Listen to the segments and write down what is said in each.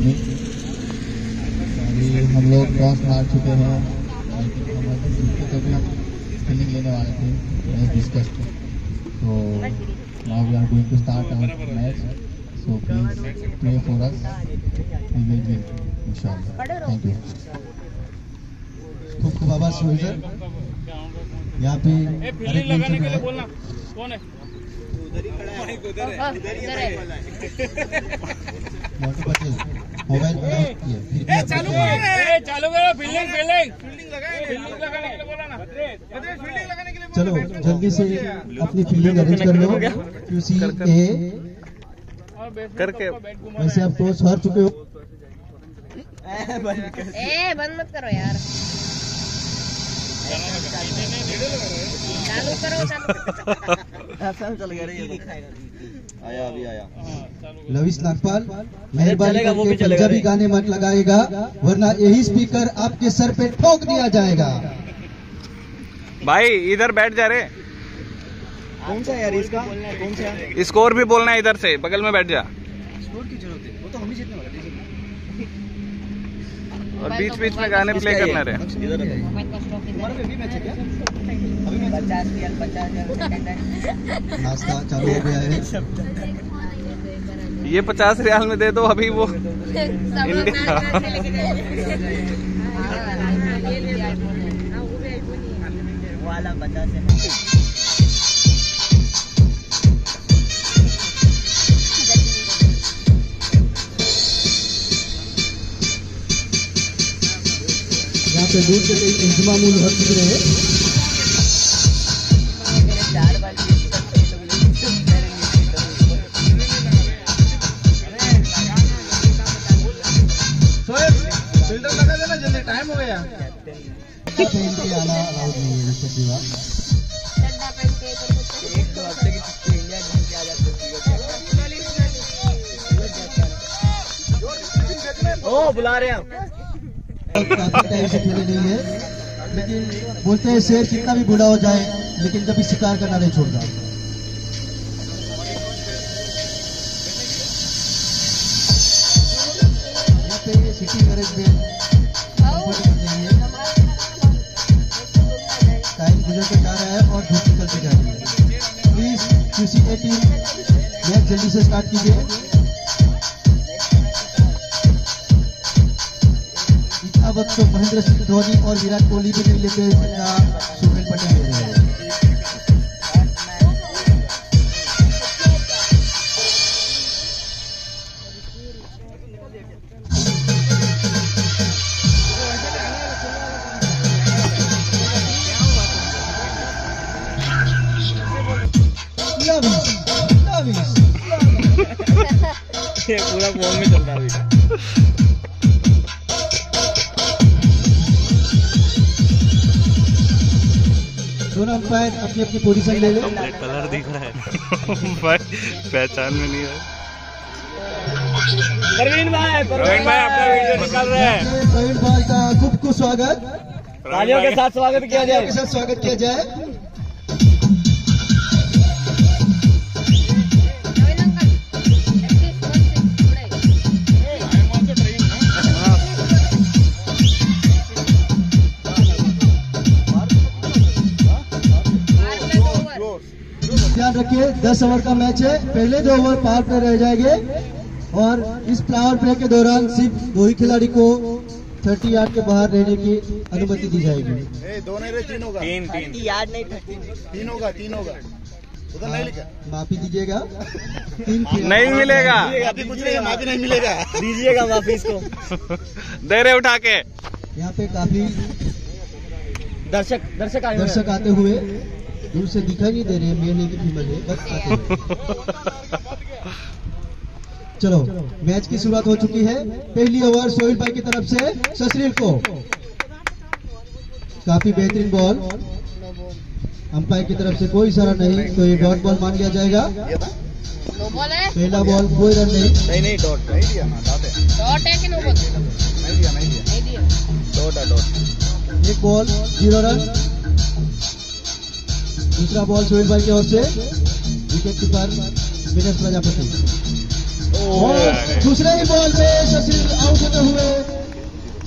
Evening. अभी हम लोग टॉस हार चुके हैं, तो भी हम स्पिनिंग लेने वाले थे, मैच डिस्कस। तो now we are going to start our match, so please pray for us, we will win इंशाल्लाह। Thank you. खूब खूब आवाज सोई सर। यहाँ पे फील्डिंग लगाने के लिए बोलना कौन है? मोबाइल चालू करो, फील्डिंग लगाने के लिए बोला ना। फील्डिंग लगाने के लिए चलो जल्दी से अपनी फील्डिंग अरेंज कर लो। QC A करके वैसे आप टॉस हार चुके हो। बंद मत करो यार, चालू करो। चल गया आया अभी आया। लविश नागपाल मेहरबानी करके पंजाबी गाने मत लगाएगा, वरना यही स्पीकर आपके सर पे ठोक दिया जाएगा। भाई इधर बैठ जा रहे। कौन सा यार इसका? कौन सा स्कोर भी बोलना है, इधर से बगल में बैठ जा। स्कोर की जरूरत है, वो तो हम ही जीतने वाले हैं। और बीच बीच में गाने प्ले करना रहे। इधर हमारा भी मैच है क्या? अभी 50 रियल नाश्ता चालू हो गया है। ये 50 रियाल में दे दो अभी वो वाला 50 है। यहाँ पे दूर से कई इंतजाम हो चुके हैं। फिल्टर लगा देना जल्दी, टाइम हो गया। पहन के आना अलाउड नहीं है विषय दीवार। एक दो हफ्ते की छुट्टी इंडिया घूम के आ जाते हैं। ओ बुला रहे हैं। काफी टाइम से खेले नहीं है, लेकिन बोलते हैं शेर कितना भी बूढ़ा हो जाए लेकिन कभी शिकार करना नहीं छोड़ता। यहाँ पे सिटिंग अरेंजमेंट टाइम गुजरते जा रहा है और धूप निकलते जा रही है। Please QC A team match जल्दी से स्टार्ट कीजिए। इतना वक्त तो महेंद्र सिंह धोनी और विराट कोहली भी नहीं लेते जितना सुनील पटेल ले रहे हैं। ये पूरा फॉर्म में चल रहा है। दोनों अंपायर अपनी अपनी पोजीशन ले ले। कलर दिख रहा है भाई, पहचान में नहीं है। प्रवीण भाई अपना वीडियो निकाल रहे हैं। प्रवीण भाई का खूब खूब स्वागत, तालियों के साथ स्वागत किया जाए। के साथ स्वागत किया जाए। ध्यान रखिए 10 ओवर का मैच है, पहले 2 ओवर पावर प्ले रह जाएंगे और इस पावर प्ले के दौरान सिर्फ 2 ही खिलाड़ी को 30 यार्ड के बाहर रहने की अनुमति दी जाएगी। तीन होगा, यार्ड नहीं 3 होगा। उधर नहीं लिखा, माफी दीजिएगा। 3 नहीं मिलेगा, कुछ नहीं, माफी नहीं मिलेगा। दीजिएगा माफी इसको। दे रहे उठा के। यहाँ पे काफी दर्शक आते हुए दूर से दिखाई नहीं दे रहे, मेल है कि फीमेल है, बस आते हैं। चलो मैच की शुरुआत हो चुकी है। पहली ओवर सोहेल भाई की तरफ से ससरील को, काफी बेहतरीन बॉल। अंपायर की तरफ से कोई इशारा नहीं, तो ये डॉट बॉल मान लिया जाएगा। पहला बॉल कोई रन नहीं। डॉट नहीं दिया ना, डॉट है कि नो बॉल? नहीं दिया डॉट। एक बॉल 0 रन। दूसरा बॉल सोहेल भाई की ओर से, विकेट कीपर विनेश प्रजापति। और दूसरे ही बॉल में सचिन आउट होते हुए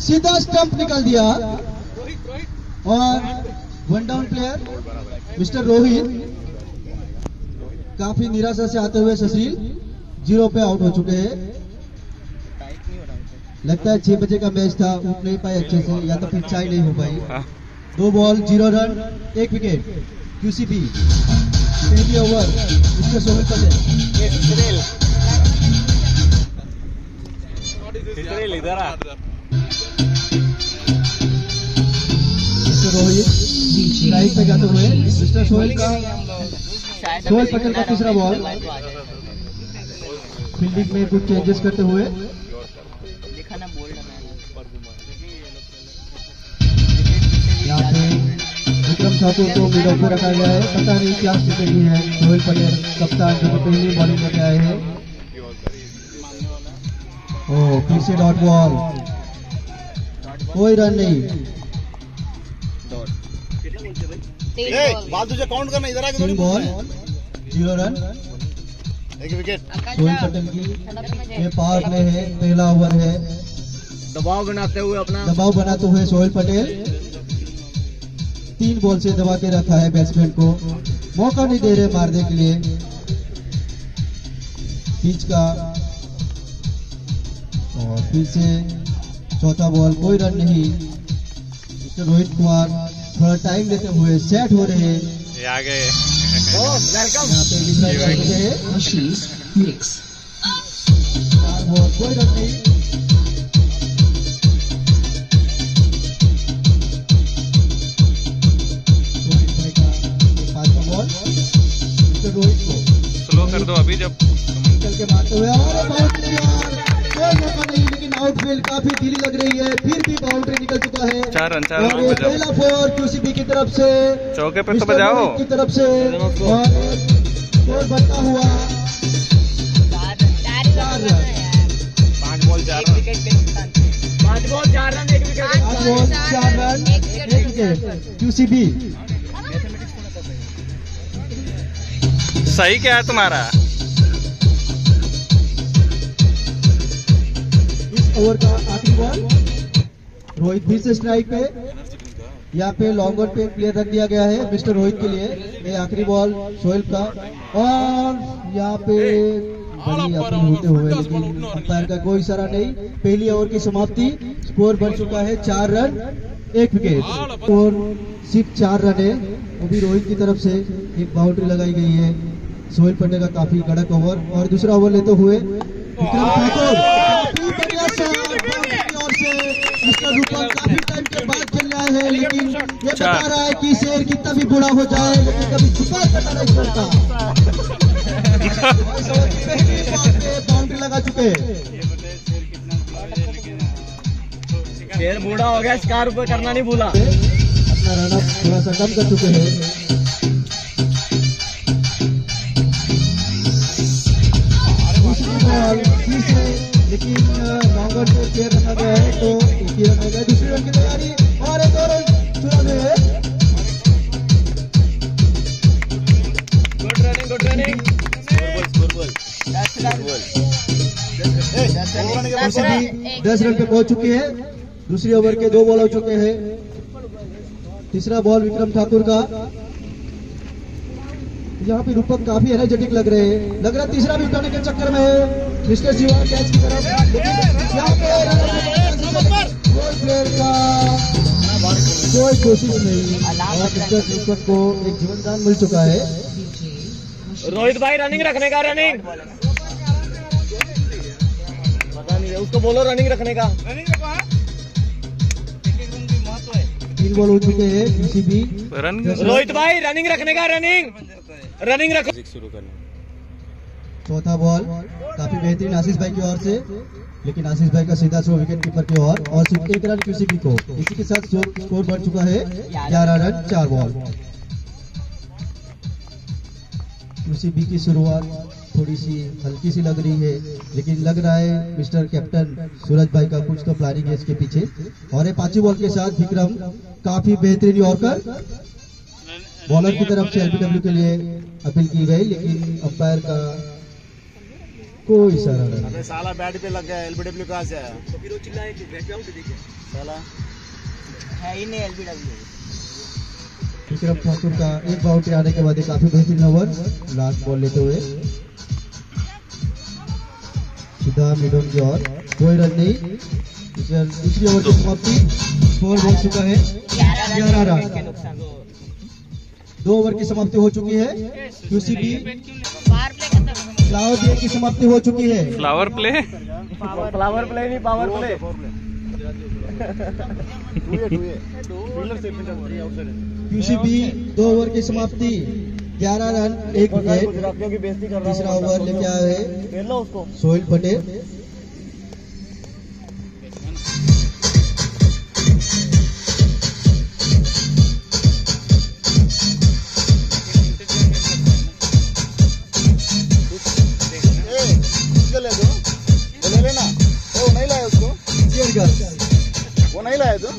सीधा स्टंप निकल दिया और one down player mister Rohit काफी निराशा से आते हुए सुशील 0 पे आउट हो चुके हैं। लगता है 6 बजे का मैच था, उठ नहीं पाए अच्छे से या तो फिर चाय नहीं हो पाई। 2 बॉल 0 रन 1 विकेट QCB। पहली over mister Sohail Patel mister Rohit strike पे जाते हुए मिस्टर सोहेल पटेल का तीसरा बॉल। फील्डिंग में कुछ चेंजेस करते हुए यहाँ पे विक्रम ठाकुर को मिडल पे रखा गया है। पता नहीं क्या स्थिति है। सोहेल पटेल कप्तान जो पहली बॉलिंग में आए हैं। ओह फिर से डॉट बॉल, कोई रन नहीं। बाल तुझे काउंट करना, इधर आके 3 ball 0 run 1 wicket. Sohail Patel की ये पावर प्ले है, पहला ओवर है। दबाव बनाते हुए सोहेल पटेल 3 बॉल से दबा के रखा है बैट्समैन को, मौका नहीं दे रहे मारने के लिए। पिच का और फिर से चौथा बॉल, कोई रन नहीं। मिस्टर रोहित कुमार थोड़ा टाइम लेते हुए सेट हो रहे हैं। यहाँ पे कोई रन नहीं। रोहित को स्लो कर दो अभी, जब चल के मारते हुए बाउंड्री, कोई मौका नहीं, लेकिन आउटफील्ड काफी ढीली लग रही है, फिर भी बाउंड्री निकल चुका है। 4 रन और ये पहला 4 QCB की तरफ से, चौके पे तो बजाओ की तरफ से, और स्कोर बनता हुआ 4 run. 5 ball 4 run 1 wicket QCB। सही क्या है तुम्हारा? इस ओवर का आखिरी बॉल, रोहित फिर से स्ट्राइक पे। यहाँ पे लॉन्ग ऑन पे प्लेयर रख दिया गया है मिस्टर रोहित के लिए। ये आखिरी बॉल सोहेल का, और यहाँ पे बड़ी अपील होते हुए, लेकिन अंपायर का कोई इशारा नहीं। पहली ओवर की समाप्ति, स्कोर बन चुका है 4 रन 1 विकेट। और सिर्फ 4 रन है, वो भी रोहित की तरफ से एक बाउंड्री लगाई गई है। सोहेल पटेल का काफी कड़क ओवर, और दूसरा ओवर लेते हुए विक्रम ठाकुर काफी बढ़िया शॉट और से मिस्टर रूपम काफी टाइम के बाद खेल रहा है, लेकिन ये बता रहा है कि शेर कितना भी बुरा हो जाए लेकिन कभी छुपा करना नहीं छोड़ता। बाउंड्री लगा चुके हैं। शेर बूढ़ा हो गया, स्कार ऊपर करना नहीं भूला। अपना रनअप थोड़ा सा कम कर चुके हैं। लेकिन लॉन्गर को प्लेयर रखा गया है, तो एक ही रन गया। दूसरी रन की तैयारी और 2 रन चुरा गए हैं। गुड रनिंग 10 रन पे पहुंच चुके हैं। दूसरी ओवर के 2 बॉल हो चुके हैं। तीसरा बॉल विक्रम ठाकुर का। यहाँ पे रूपक काफी एनर्जेटिक लग रहे हैं, लग रहा है तीसरा भी उठाने के चक्कर में है मिस्टर शिवा कैच की तरफ। यहाँ पे कोई प्लेयर का कोई कोशिश नहीं, और मिस्टर रूपक को एक जीवन दान मिल चुका है। रोहित भाई रनिंग रखने का, रनिंग पता नहीं है उसको, बोलो रनिंग रखने का। 3 बॉल हो चुके हैं QCB। रोहित भाई रनिंग रखने का, रनिंग रखो। शुरू करना। चौथा बॉल काफी बेहतरीन आशीष भाई की ओर से, लेकिन आशीष भाई का सीधा थ्रो विकेट कीपर की ओर, और सिर्फ 1 रन QCB को। इसी के साथ स्कोर बढ़ चुका है 11 रन 4 बॉल। QCB की शुरुआत थोड़ी सी हल्की सी लग रही है, लेकिन लग रहा है मिस्टर कैप्टन सूरज भाई का कुछ तो प्लानिंग है इसके पीछे। और ये 5वीं बॉल के साथ विक्रम काफी बेहतरीन यॉर्कर, बॉलर की तरफ से LBW के लिए अपील की गई, लेकिन अंपायर का कोई सारा रन। अबे साला बैट पे लग गया, एलबीडब्ल्यू कहाँ से आया? तो फिर वो चिल्लाए कि बैट पे आउट देखिए साला है ही नहीं एलबीडब्ल्यू। विक्रम ठाकुर का एक बाउंड्री आने के बाद ये काफी बेहतरीन ओवर, लास्ट बॉल लेते हुए सीधा मिडन की ओर, कोई रन नहीं। दूसरी ओवर की समाप्ति, स्कोर हो चुका है 11 रन। 2 ओवर की समाप्ति हो चुकी है। QCB बाहर प्ले खत्म। फ्लावर प्ले की समाप्ति हो चुकी है। फ्लावर प्ले फ्लावर प्ले नहीं, पावर प्ले। QCB 2 ओवर की समाप्ति, 11 रन 1 विकेट। तीसरा ओवर लेके आए हैं सोहेल पटेल। ले लेना, वो नहीं लाया उसको, चीयर गर्ल्स, वो नहीं लाया तो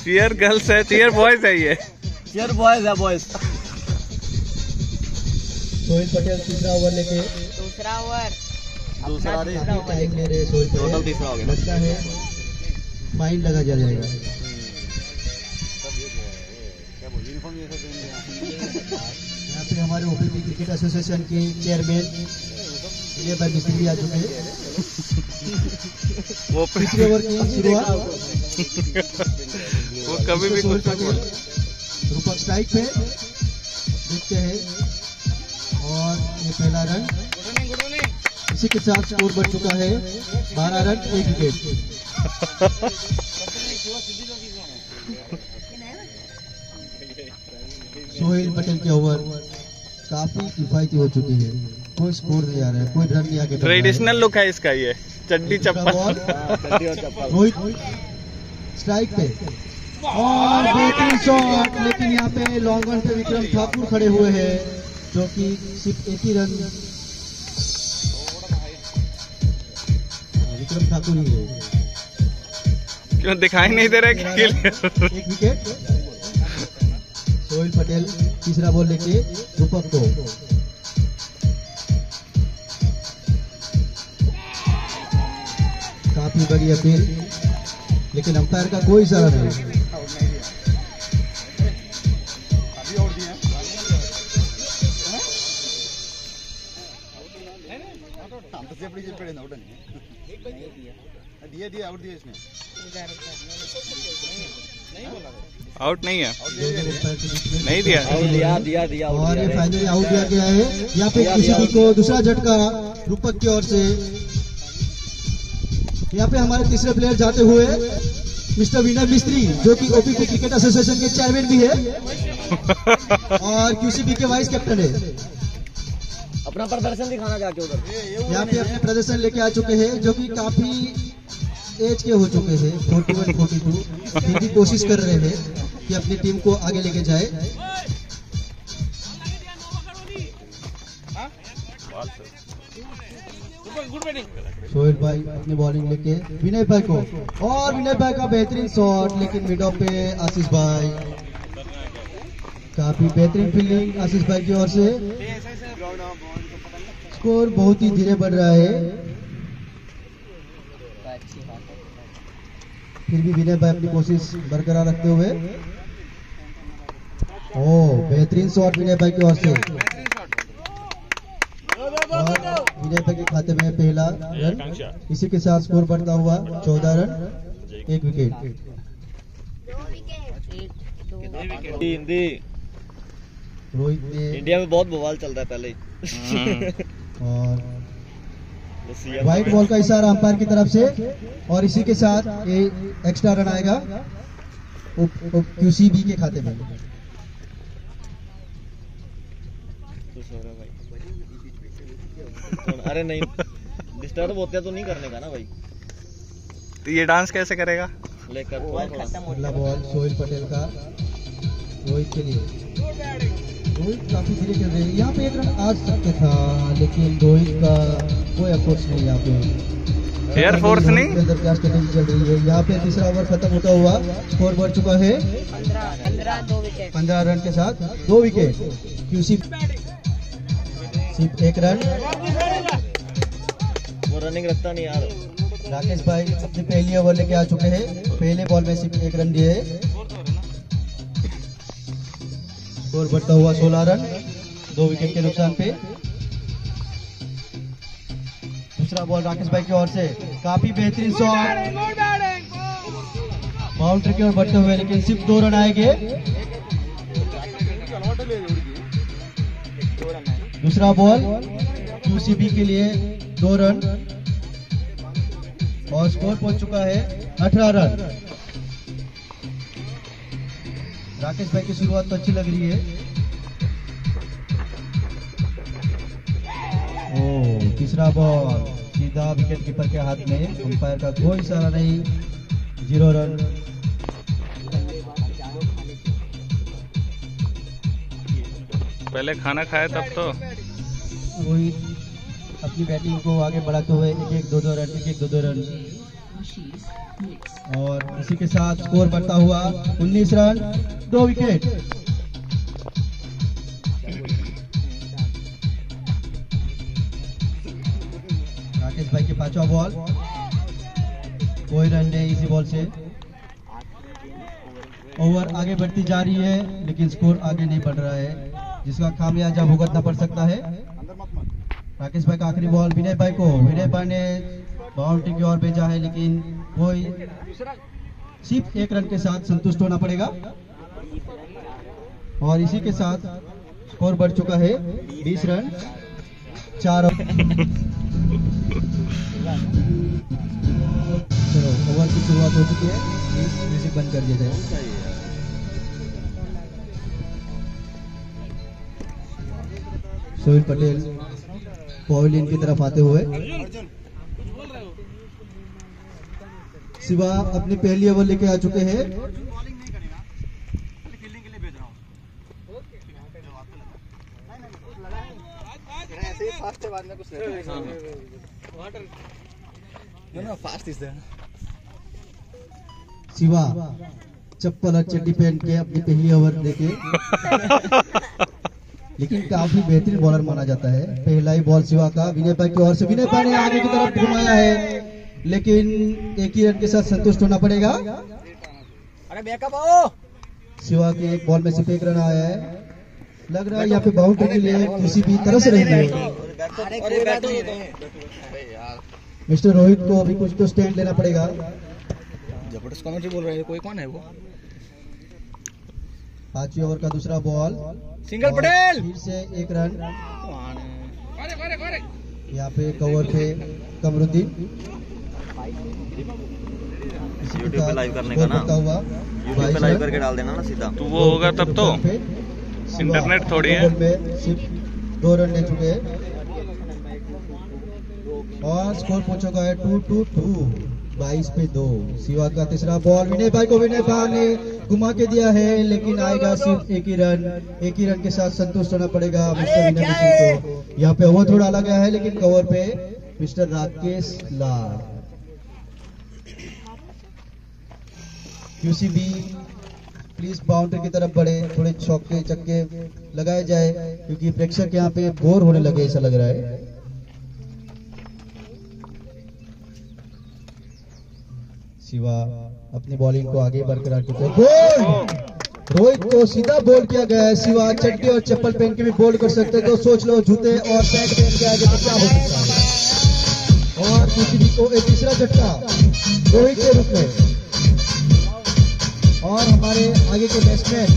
चीयर गर्ल्स है, चीयर बॉयज है ये। चीयर बॉयज है, बॉयज। सोहेल पटेल तीसरा ओवर लेके, दूसरा ओवर दूसरा टाइम ले रहे हैं सोहेल पटेल। टोटल तीसरा हो गया। लगता है फाइन लगा जाएगा। यहाँ पे हमारे OPP क्रिकेट एसोसिएशन के चेयरमैन ये भाई मिस्त्री आ चुके हैं। वो तीसरे ओवर की शुरुआत, वो कभी भी सोहेल कुछ पटेल रूपक स्ट्राइक पे देखते हैं और ये पहला रन। इसी के साथ स्कोर बढ़ चुका है 12 रन 1 विकेट। सोहेल पटेल के ओवर काफी किफायती हो चुके हैं, कोई स्कोर नहीं आ रहा है, कोई रन नहीं आके। ट्रेडिशनल लुक है इसका, ये चड्डी चप्पल। रोहित स्ट्राइक पे और बेहतरीन शॉट, लेकिन यहाँ पे लॉन्ग रन पे विक्रम ठाकुर खड़े हुए हैं जो कि सिर्फ 1 ही रन। विक्रम ठाकुर ही है, क्यों दिखाई नहीं दे रहा है? 1 विकेट। सोहेल पटेल तीसरा बॉल लेके रूपक को, काफी बड़ी अपील, लेकिन अंपायर का कोई इशारा नहीं। दिया आउट दिया इसने, आउट नहीं है, नहीं दिया और ये फाइनली आउट दिया गया है। यहाँ पे QCB को दूसरा झटका रूपक की ओर से। यहाँ पे हमारे तीसरे प्लेयर जाते हुए मिस्टर विनय मिस्त्री जो कि OPP क्रिकेट एसोसिएशन के चेयरमैन भी है और QCB के वाइस कैप्टन है। अपना प्रदर्शन दिखाना जाके उधर। यहाँ पे अपने प्रदर्शन लेके आ चुके हैं जो कि काफी एज के हो चुके हैं, 41, 42, फिर भी कोशिश कर रहे हैं कि अपनी टीम को आगे लेके जाए। सोहेल भाई अपनी बॉलिंग लेके विनय भाई को, और विनय भाई का बेहतरीन शॉट, लेकिन मिड ऑफ पे आशीष भाई, काफी बेहतरीन फील्डिंग आशीष भाई की ओर से। स्कोर बहुत ही धीरे बढ़ रहा है, फिर भी विनय भाई अपनी कोशिश बरकरार रखते हुए। बेहतरीन शॉट विनय भाई की ओर से, और विनय भाई के खाते में पहला रन। इसी के साथ स्कोर बढ़ता हुआ 14 रन 1 विकेट। रोहित ने इंडिया में बहुत बवाल चल रहा है पहले ही। और व्हाइट बॉल का इशारा अंपायर की तरफ से, और इसी के साथ ये एक्स्ट्रा रन आएगा QCB के खाते में। अरे नहीं, डिस्टर्ब होते तो नहीं करने का ना भाई। तो ये डांस कैसे करेगा? लेकर अगला बॉल सोहेल पटेल का रोहित के लिए। रोहित काफी धीरे खेल रहे हैं, यहाँ पे 1 रन आ सकता था, लेकिन रोहित का कोई अप्रोच नहीं यहाँ पे। एयरफोर्स नहीं, क्या स्ट्रेटेजी चल रही है यहाँ पे। तीसरा ओवर खत्म होता हुआ स्कोर बढ़ चुका है 15 रन के साथ 2 विकेट। QCB सिर्फ 1 रन। रनिंग रखता नहीं यार। राकेश भाई अपनी पहली ओवर लेके आ चुके हैं, पहले बॉल में सिर्फ 1 रन दिए। स्कोर बढ़ता हुआ 16 रन, 2 विकेट के नुकसान पे। दूसरा बॉल राकेश भाई की ओर से, काफी बेहतरीन शॉट, बाउंड्री की ओर बढ़ते हुए, लेकिन सिर्फ 2 रन आएंगे। दूसरा बॉल QCB के लिए 2 रन और स्कोर पहुंच चुका है 18 रन। राकेश भाई की शुरुआत तो अच्छी लग रही है। तीसरा बॉल सीधा विकेट कीपर के हाथ में, अंपायर का कोई इशारा नहीं, 0 रन। पहले खाना खाया तब तो। रोहित अपनी बैटिंग को आगे बढ़ाते हुए 1-1, 2-2 रन, 1-1, 2-2 रन और इसी के साथ स्कोर बढ़ता हुआ 19 रन, 2 विकेट। राकेश भाई के 5वां बॉल, कोई रन नहीं इसी बॉल से। ओवर आगे बढ़ती जा रही है लेकिन स्कोर आगे नहीं बढ़ रहा है, जिसका खामियाजा भुगतना पड़ सकता है। राकेश भाई का आखिरी बॉल विनय भाई को, विनय भाई ने बाउंड्री की ओर भेजा है लेकिन कोई, सिर्फ 1 रन के साथ संतुष्ट होना पड़ेगा और इसी के साथ स्कोर बढ़ चुका है 20 रन, 4। चलो ओवर की शुरुआत हो चुकी है, म्यूजिक बंद कर दिया जाए। सोहेल पटेल पवेलियन की तरफ आते हुए, शिवा अपनी पहली ओवर लेके आ चुके हैं। शिवा चप्पल और चड्डी पहन के अपनी पहली ओवर लेके लेकिन काफी बेहतरीन बॉलर माना जाता है। पहला ही बॉल शिवा का विनय भाई की ओर से, विनय भाई ने आगे की तरफ घुमाया है लेकिन 1 ही रन के साथ संतुष्ट होना पड़ेगा। अरे बैकअप आओ। शिवा के 1 बॉल में सिर्फ 1 रन आया है, लग रहा है यहाँ पे बाउंड्री के लिए किसी भी तरह से रही है। मिस्टर रोहित को अभी कुछ तो स्टैंड लेना पड़ेगा। जबरदस्त कमेंट्री बोल रहे हैं, कोई कौन है वो? 5वीं ओवर का दूसरा बॉल, सिंगल पटेल, फिर से 1 रन। यहाँ पे कवर पे कमरुद्दीन, यूट्यूब पे लाइव करने का ना, यूट्यूब पे लाइव करके डाल देना ना सीधा, तो वो होगा तब तो। इंटरनेट थोड़ी है। सिर्फ 2 रन ले चुके हैं और स्कोर पहुंच चुका है 2-2-2, 22 पे 2। शिवा का तीसरा बॉल, विनय भाई को, विनय भाई ने घुमा के दिया है लेकिन आएगा सिर्फ 1 ही रन। 1 ही रन के साथ संतुष्ट होना पड़ेगा मिस्टर विनय सिंह को। यहाँ पे ओवर थोड़ा अलग है लेकिन कवर पे mister Rakesh Lal. QCB please boundary की तरफ बढ़े, थोड़े चौके चक्के लगाए जाए क्योंकि प्रेक्षक यहाँ पे बोर होने लगे ऐसा लग रहा है। शिवा अपनी बॉलिंग को आगे बरकरार करते हुए, रोहित को सीधा बोल किया गया है। शिवा चड्डी और चप्पल पहन के भी बोल कर सकते तो सोच लो जूते और पैंट पहन के आगे तो क्या हो सकता है। और QCB को एक तीसरा झटका रोहित के रूप में, और हमारे आगे के बैट्समैन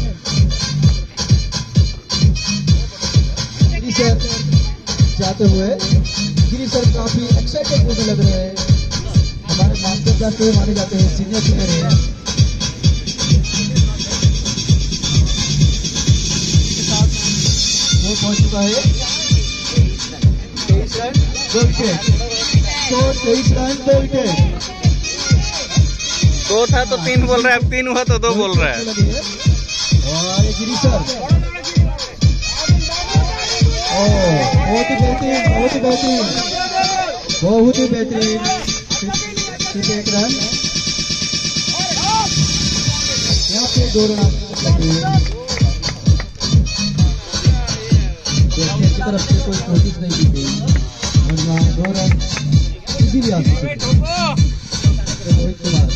गिरी सर जाते हुए, गिरी सर काफी एक्साइटेड होने लग रहे हैं। हमारे मास्टर क्लास में माने जाते हैं, सीनियर प्लेयर हैं। वो पहुंच चुका है 23 रन 2 विकेट, तो 23 रन 2 विकेट। 2 था तो 3 बोल रहा है, अब 3 हुआ तो 2 बोल रहा है। और ये गिरी सर बहुत ही बेहतरीन, बहुत ही बेहतरीन, बहुत ही बेहतरीन। सिर्फ 1 रन, यहाँ पे 2 रन की तरफ से कोई कोशिश नहीं की गई, वरना 2 रन इजीली आ सकते हैं। रोहित कुमार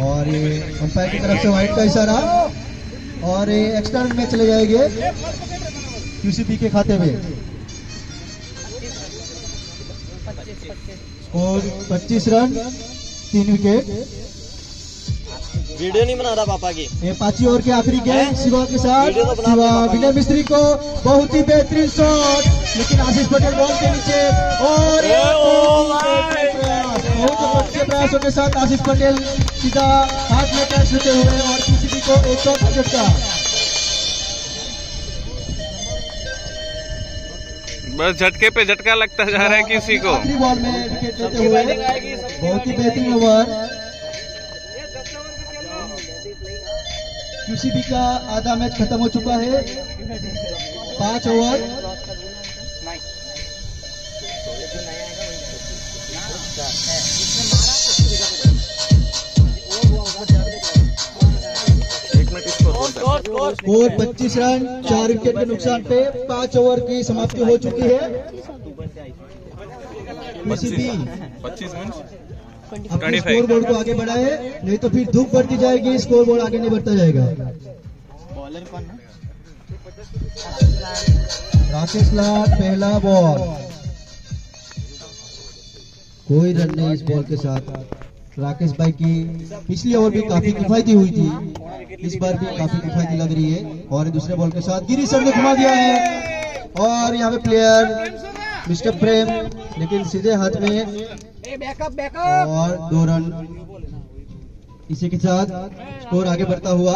और ये अंपायर की तरफ से वाइड का इशारा और ये एक्स्ट्रा रन में चले जाएंगे QCB के खाते में। Score 25 run 3 wicket. वीडियो नहीं बना रहा पापा की। ये 5 ओवर के आखिरी गेंद शिवा के साथ वीडियो तो बना शिवा पापा विनय मिस्त्री को बहुत ही बेहतरीन शॉट, लेकिन आशीष पटेल बॉल के नीचे और बहुत अच्छे प्रयासों के साथ आशीष पटेल सीधा हाथ में कैच लेते हुए और QCB को एक शॉट का झटका। बस झटके पे झटका लगता जा रहा है किसी को। आखिरी बॉल में विकेट लेते हुए बहुत ही बेहतरीन ओवर। QCB का आधा मैच खत्म हो चुका है। 5 ओवर। स्कोर 25 रन 4 विकेट के नुकसान पे 5 ओवर की समाप्ति हो चुकी है। QCB 25 मिनट अपने स्कोर बोर्ड को आगे बढ़ाए, नहीं तो फिर धूप बढ़ती जाएगी, स्कोर बोर्ड आगे नहीं बढ़ता जाएगा। राकेश लाल पहला बॉल, कोई रन नहीं इस बॉल के साथ। राकेश भाई की पिछली ओवर भी काफी किफायती हुई थी, इस बार भी काफी किफायती लग रही है। और दूसरे बॉल के साथ गिरी सर ने घुमा दिया है और यहाँ पे प्लेयर मिस्टर प्रेम, लेकिन सीधे हाथ में और 2 रन। इसी के साथ स्कोर आगे बढ़ता हुआ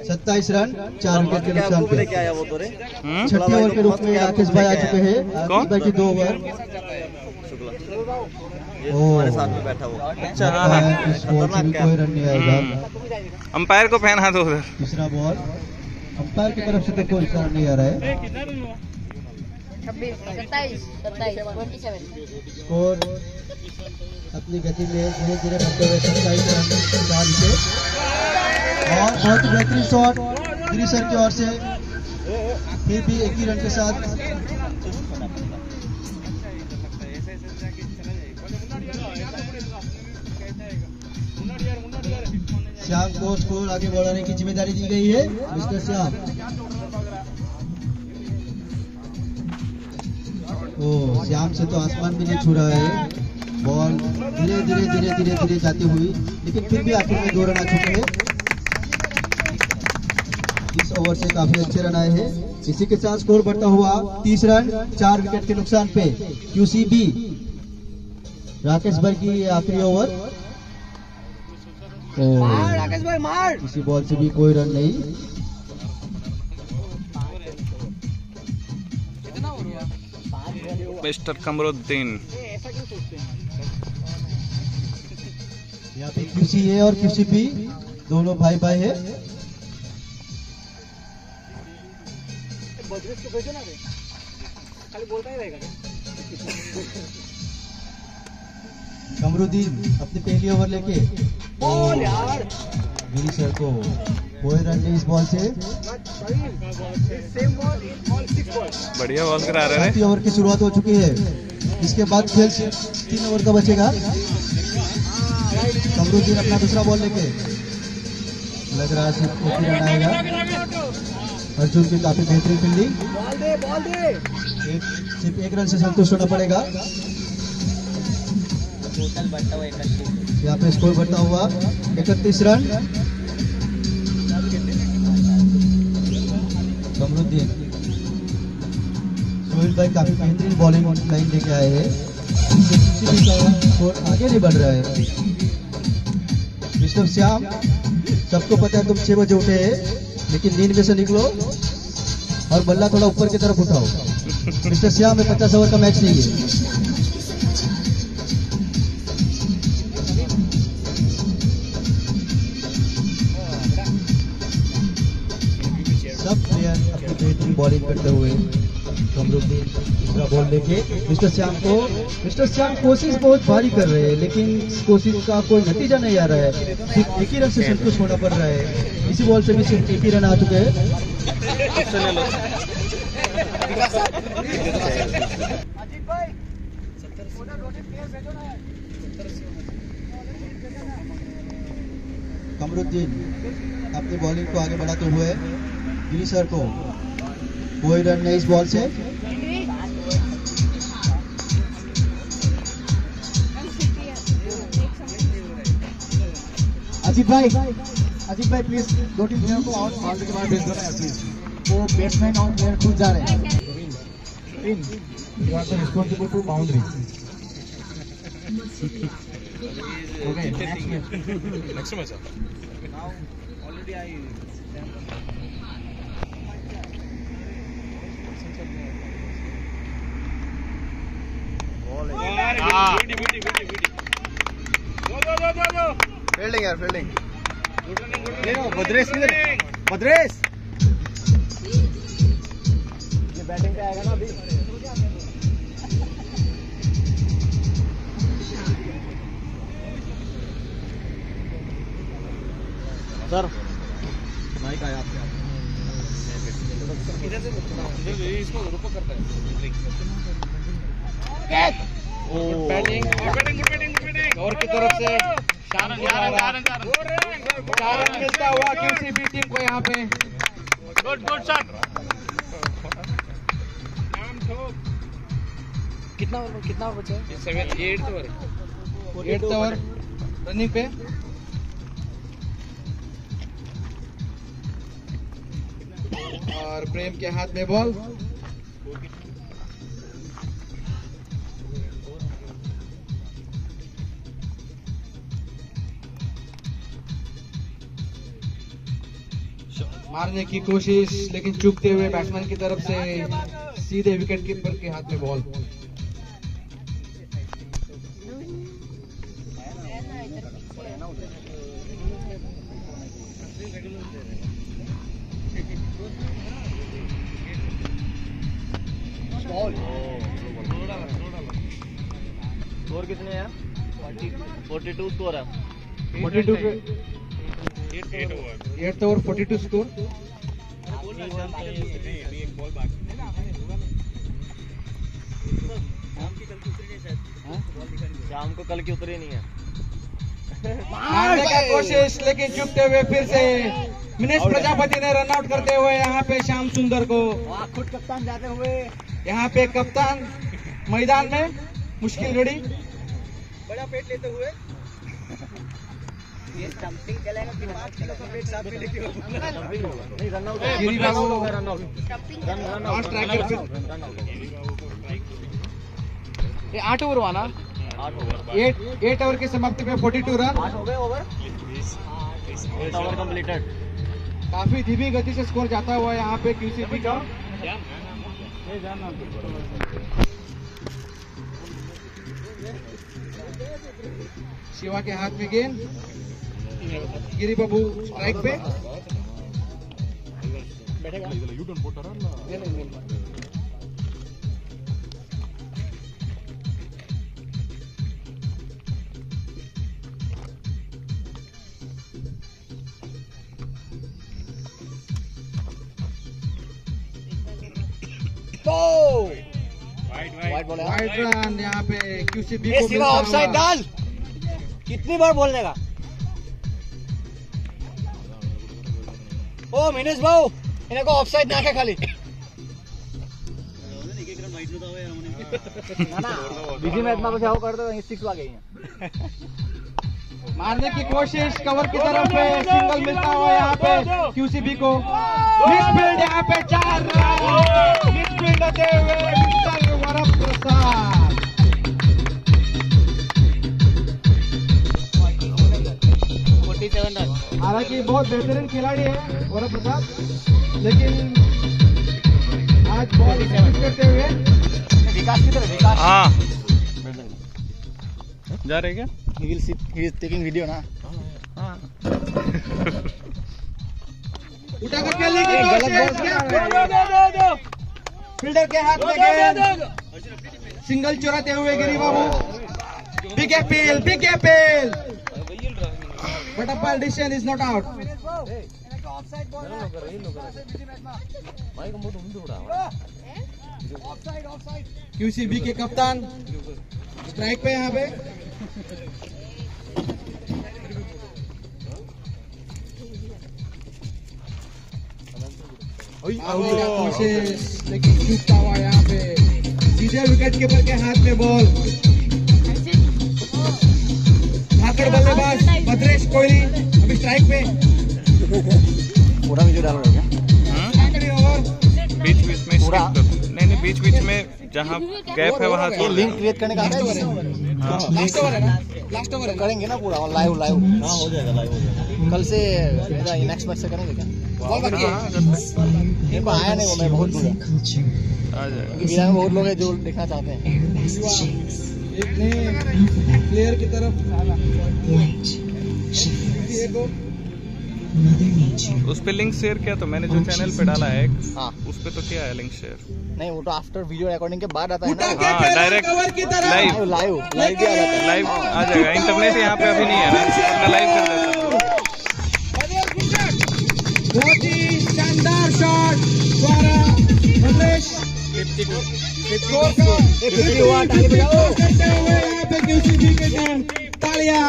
27 रन 4 विकेट के नुकसान पे। क्या है वो तो रे? छठे ओवर के रूप में राकेश भाई आ चुके हैं। राकेश भाई की 2 ओवर। ये हमारे साथ में बैठा हुआ। अच्छा इस बॉल से भी कोई रन नहीं आएगा। अंपायर को पहना दो उधर। तीसरा बॉल अंपायर की तरफ से तो कोई इशारा नहीं आ रहा है। 27 स्कोर अपनी गति में धीरे धीरे बढ़ते हुए 27 रन 4 विकेट और बहुत ही बेहतरीन शॉट गिरी सर की ओर से, फिर भी एक ही रन के साथ। श्याम को स्कोर आगे बढ़ाने की जिम्मेदारी दी गई है। मिस्टर श्याम, ओ श्याम से तो आसमान भी नहीं छू रहा है। बॉल धीरे धीरे धीरे धीरे धीरे जाती हुई, लेकिन फिर भी आखिर में 2 रन आ चुके हैं। इस ओवर से काफी अच्छे रन आए हैं। इसी के साथ स्कोर बढ़ता हुआ 30 रन 4 विकेट के नुकसान पे। QCB राकेश भाई की आखिरी ओवर। राकेश भाई मार। इसी बॉल से भी कोई रन नहीं। मिस्टर कमरुद्दीन। यहाँ पे QCA और QCB दोनों भाई भाई है। कमरुद्दीन अपनी पहली ओवर लेके बॉल यार गिरी सर को कोई रन नहीं इस बॉल से। बढ़िया बॉल करा रहे हैं। 7 ओवर की शुरुआत हो चुकी है। इसके बाद खेल 3 ओवर का बचेगा। कमरुद्दीन अपना दूसरा बॉल लेके लग रहा है सिर्फ 1 रन आएगा। अर्जुन की काफी बेहतरीन फील्डिंग। बॉल दे सिर्फ 1 रन से संतुष्ट होना पड़ेगा। यहाँ पे स्कोर बढ़ता हुआ 31 रन। कमरुद्दीन, सोहेल भाई काफी बेहतरीन बॉलिंग लाइन लेके आए हैं। किसी का स्कोर आगे नहीं बढ़ रहा है। मिस्टर श्याम, सबको पता है तुम 6 बजे उठे हैं, लेकिन नींद में से निकलो और बल्ला थोड़ा ऊपर की तरफ उठाओ। मिस्टर श्याम में 50 ओवर का मैच नहीं है। सब प्लेयर अपनी बेहतरीन बॉलिंग करते हुए कमरुद्दीन दूसरा बॉल लेके मिस्टर श्याम कोशिश बहुत भारी कर रहे हैं, लेकिन इस कोशिश का कोई नतीजा नहीं आ रहा है। सिर्फ एक ही रन से संतुष्ट होना पड़ रहा है। इसी बॉल से भी सिर्फ एक ही रन आ चुके हैं। कमरुद्दीन अपनी बॉलिंग को आगे बढ़ाते हुए गिरी सर को कोई रन नहीं इस बॉल से। अजीत भाई प्लीज 2-3 प्लेयर को आउट बाउंड्री के बाहर भेज दो ना प्लीज। वो बैट्समैन और प्लेयर खुद जा रहे हैं। You are responsible to boundary. Okay next match now already I fielding यार फील्डिंग। भद्रेश ये बैटिंग पे आएगा ना अभी। सर माइक आया आपके इधर से इसको रुको करता है। बैटिंग और की तरफ से चार रन मिलता हुआ QCB टीम को यहाँ पे। Good shot. कितना ओवर बचा है? 8th ओवर रनिंग पे। और प्रेम के हाथ में बॉल। मारने की कोशिश लेकिन चूकते हुए बैट्समैन की तरफ से सीधे विकेट कीपर के हाथ में बॉल। स्कोर कितने हैं? 42 स्कोर है। 42 पे 8th ओवर 42 स्कोर। शाम को कल की उतरी नहीं है। मारने का कोशिश लेकिन चुपते हुए फिर से मिनेश प्रजापति ने रन आउट करते हुए यहाँ पे श्याम सुंदर को। खुद कप्तान जाते हुए यहाँ पे कप्तान मैदान में मुश्किल घड़ी। बड़ा पेट लेते हुए ये स्टंपिंग चलेगा कि 5 किलो का पेट साथ में लेके नहीं रन आउट गिरी बाबू रन आउट और स्ट्राइकर पे। ये 8 ओवर हुआ ना? 8 ओवर की समाप्ति में 42 रन। 8 हो गए ओवर। 8 over completed. काफी धीमी गति से स्कोर जाता हुआ यहाँ पे QCB का। शिवा के हाथ में गेंद। गिरी बाबू स्ट्राइक पे। वाइड रन यहाँ पे QCB को शिवा ऑफसाइड डाल। कितनी बार बोलने का? ओ मिनेश भाऊ इन्हें को ऑफसाइड ना खाली ना बीजी में इतना बचाव कर दो 6 आ गई है। मारने की कोशिश कवर की तरफ पे सिंगल मिलता हुआ यहाँ पे QCB को। मिसफील्ड यहाँ पे 4 रन मिसफील्ड होते हुए मिस्टर वरद प्रसाद। हालांकि बहुत बेहतरीन खिलाड़ी है वरद प्रसाद, लेकिन आज बॉल करते हुए विकास की तरफ विकास जा रहे क्या? he is taking video ना। उठा कर खेलने की गलत कोशिश। बॉल फील्डर के हाथ में गेंद, सिंगल चुराते हुए Giri Babu, big appeal, but umpire decision is not out. QCB के कप्तान स्ट्राइक पे यहाँ पे। लेकिन टूटता हुआ यहाँ पे सीधे विकेट कीपर के हाथ में बॉल। भागड़ बल्लेबाज भद्रेश कोहली अभी स्ट्राइक पे। पूरा वीडियो डाल रहे हो क्या? आखिरी ओवर बीच में पूरा नहीं बीच में जहाँ गैप है वहाँ ये लिंक क्रिएट करने का आता है। लास्ट ओवर है ना, लास्ट ओवर करेंगे ना पूरा और लाइव। हाँ हो जाएगा, लाइव हो जाएगा। कल से नेक्स्ट मैच से करेंगे क्या? बॉल बाकी है। मेरे को आया नहीं वो, मैं बहुत दूर है। आ जाएगा। क्योंकि बिहार में बहुत लोग हैं जो देखना चाहते हैं। अपने प्लेयर की तरफ उस पे लिंक शेयर किया तो मैंने जो चैनल पे डाला है हाँ उस पे तो किया है लिंक शेयर। नहीं, वो तो आफ्टर वीडियो रिकॉर्डिंग के बाद आता है ना। हाँ डायरेक्ट कवर की तरफ लाइव लाइव भी आ जाता है। लाइव आ जाएगा। इंटरनेट यहाँ पे अभी नहीं है ना, अपना लाइव कर देता हूँ। बहुत ही शानदार शॉट द्वारा भद्रेश स्कोर का ताली बजाओ। करते हुए यहाँ पे QCB के टीम तालियां।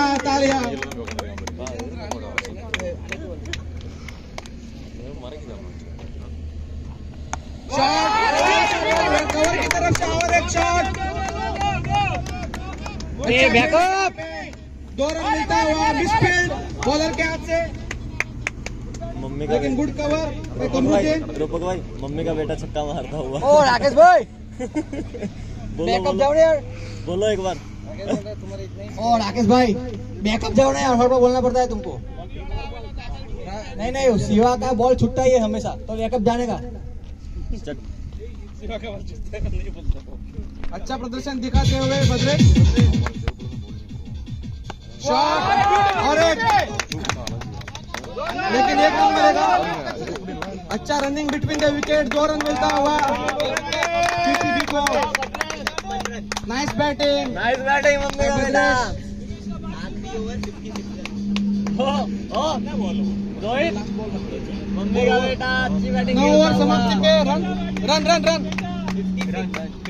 शॉट कवर की तरफ से और एक शॉट, बैकअप। 2 रन मिलता हुआ मिसफील्ड बॉलर के हाथ से, मम्मी का लेकिन गुड कवर। रूपक भाई मम्मी का बेटा छक्का मारता हुआ। ओ राकेश भाई बोलो बैकअप जाओ ना यार। बोलो एक बार। ओ राकेश भाई बैकअप जाओ ना यार, हर बार बोलना पड़ता है तुमको। नहीं शिवा का बॉल छुट्टा ही है हमेशा, तो बैकअप जाने का। अच्छा प्रदर्शन दिखाते हुए भद्रेश, शॉट और एक, लेकिन 1 रन मिलेगा। अच्छा running between the wicket, 2 run मिलता हुआ QCB को। नाइस बैटिंग मम्मी का बेटा। रोहित मम्मी का बेटा अच्छी बैटिंग। 9 ओवर समाप्ति पे रन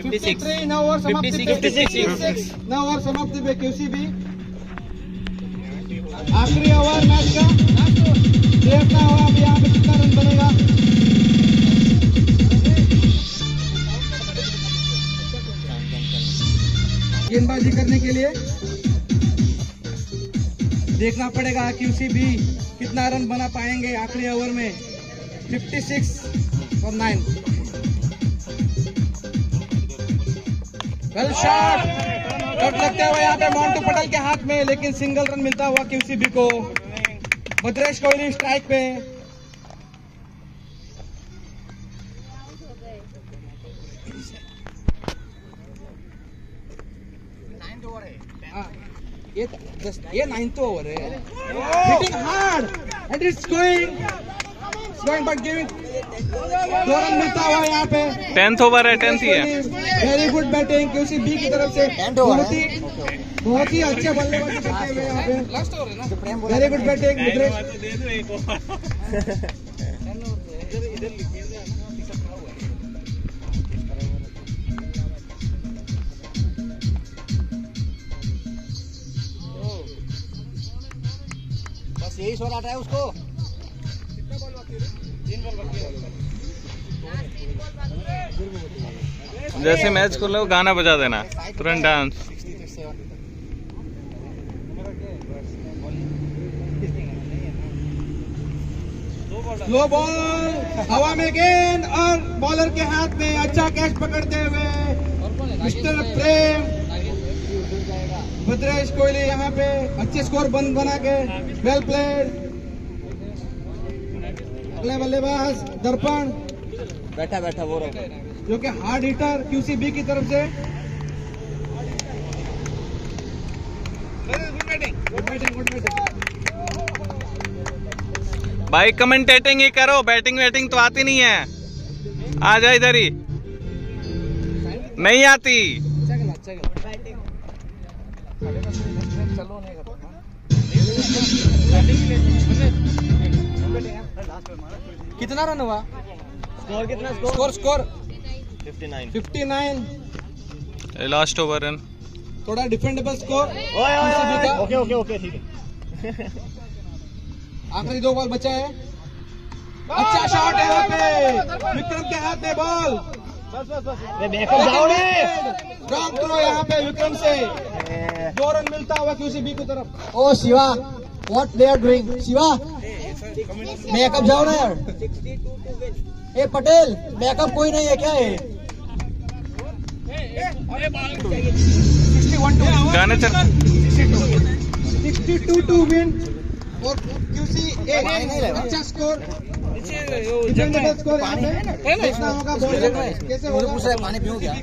53। 9 ओवर समाप्ति पे 56। 9 ओवर समाप्ति पे QCB। आखिरी ओवर मैच का देखना होगा अभी यहाँ पे कितना रन बनेगा। गेंदबाजी करने के लिए देखना पड़ेगा QCB कितना रन बना पाएंगे आखिरी ओवर में। 56 और 9। वेल शॉट, कट लगते हुए यहाँ पे मोंटू पटेल के हाथ में, लेकिन सिंगल रन मिलता हुआ QCB को। भद्रेश कोहली स्ट्राइक पे। ये 9th ओवर है। Hitting hard and it's going but giving 2 run मिलता हुआ यहाँ पे। 10th ओवर है, 10th ही है। वेरी गुड बैटिंग QCB की तरफ से। बहुत ही अच्छे बल्लेबाजी करते हुए यहाँ पे। Very good batting Bhadresh. बस यही शॉट आता है उसको। जैसे मैच को लो गाना बजा देना, तुरंत डांस। लो बॉल हवा में गेंद और बॉलर के हाथ में। अच्छा कैच पकड़ते हुए मिस्टर प्रेम भद्रेश कोहली यहाँ पे अच्छे स्कोर बना के। Well played. अगले बल्लेबाज दर्पण बैठा वो रहो। जो कि हार्ड हिटर QCB की तरफ से। भाई कमेंटेटिंग ही करो, बैटिंग वैटिंग तो आती नहीं है। आ जा इधर ही। नहीं आती। कितना रन हुआ? स्कोर कितना? स्कोर 59। Last over run. थोड़ा डिफेंडेबल स्कोर। ओके ठीक है। आखिरी 2 बॉल बचा है। अच्छा शॉट है यहाँ पे, विक्रम के हाथ में बॉल। रॉन्ग थ्रो यहाँ पे विक्रम से। 2 रन मिलता हुआ QCB की तरफ। Oh Shiva, what they are doing? Shiva, backup जाओ ना यार। ए पटेल, बैकअप कोई नहीं है क्या है? गाने चल। 62 टू विन और QC अच्छा स्कोर, डिफेंडेबल स्कोर यहाँ पे। देखना होगा बॉलिंग कैसे होगा। पानी पीऊँ क्या?